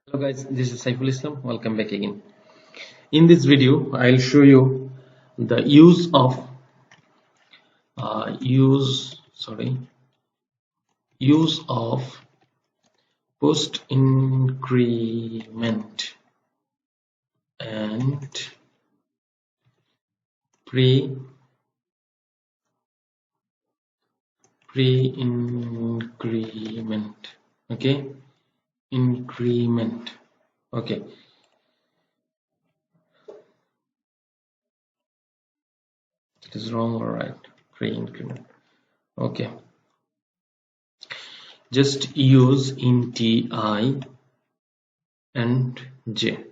Hello guys, this is Saiful Islam. Welcome back again. In this video, I'll show you the use of use of post increment and pre-increment. Okay, increment. Okay. It is wrong or right? Pre-increment. Okay. Just use int I and j.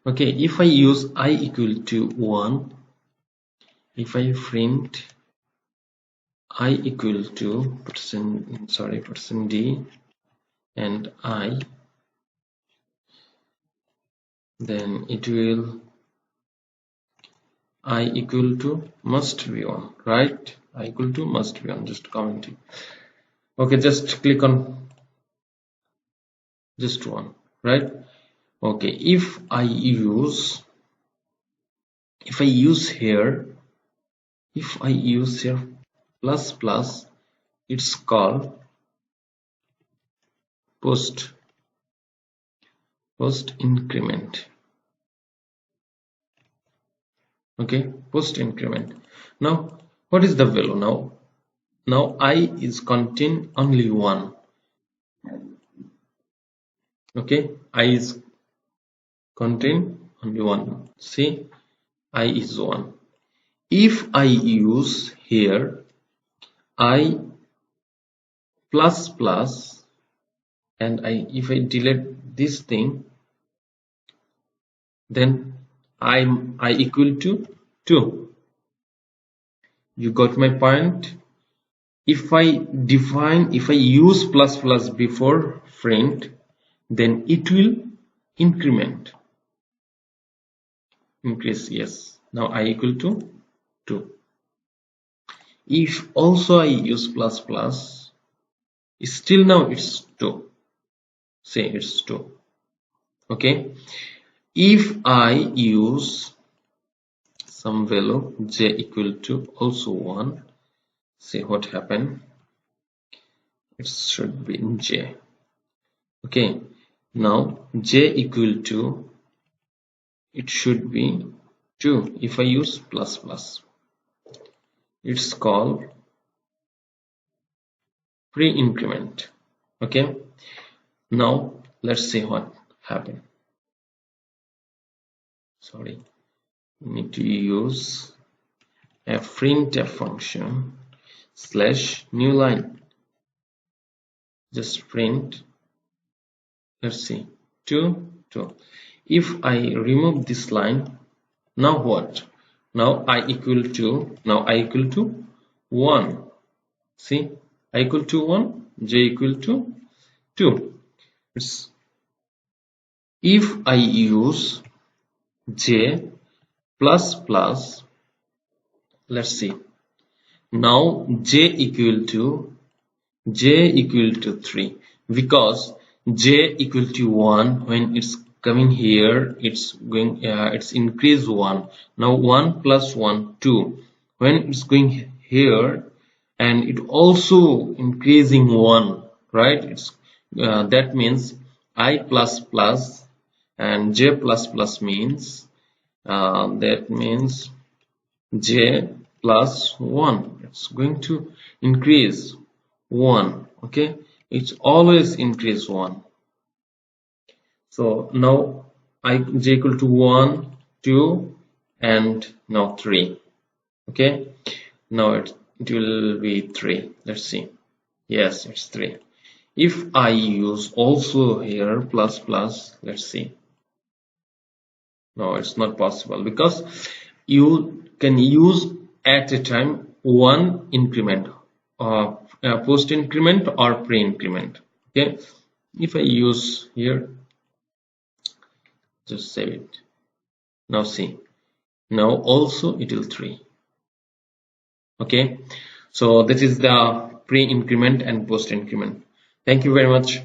Okay, if I use I equal to 1, if I print I equal to percent d and I, then it will I equal to must be 1, right? I equal to must be 1, just commenting. Okay, just click on just 1, right? Okay, if I use here plus plus, it's called post increment. Okay, post increment. Now what is the value? Now I is contain only 1. Okay, I is contain only 1. See, I is 1. If I use here I plus plus and if I delete this thing, then I equal to 2. You got my point? If I use plus plus before print, then it will increment. Increase, yes. Now I equal to 2. If also I use plus plus, still now it's 2. Say it's 2. Okay. If I use some value j equal to also 1, see what happened. It should be in j. Okay. Now j equal to, it should be 2 if I use plus plus. It's called pre-increment. Okay, now let's see what happened. Sorry, we need to use a printf function / new line. Just print, let's see, 2 2. If I remove this line, now what? Now I equal to 1. See, I equal to 1, j equal to 2. If I use j plus plus, let's see. Now j equal to 3, because j equal to 1, when it's coming here, it's going it's increase 1. Now 1 plus 1 2. When it's going here, and it also increasing 1, right? It's that means I plus plus and j plus plus means that means j plus 1. It's going to increase 1. Okay, it's always increase 1. So now j equal to 1 2 and now 3. Okay, now it will be 3. Let's see. Yes, it's 3. If I use also here plus plus, let's see. No, it's not possible, because you can use at a time one increment, post increment or pre increment. Okay, if I use here, just save it. Now see, now also it will 3. Okay, so this is the pre increment and post increment. Thank you very much.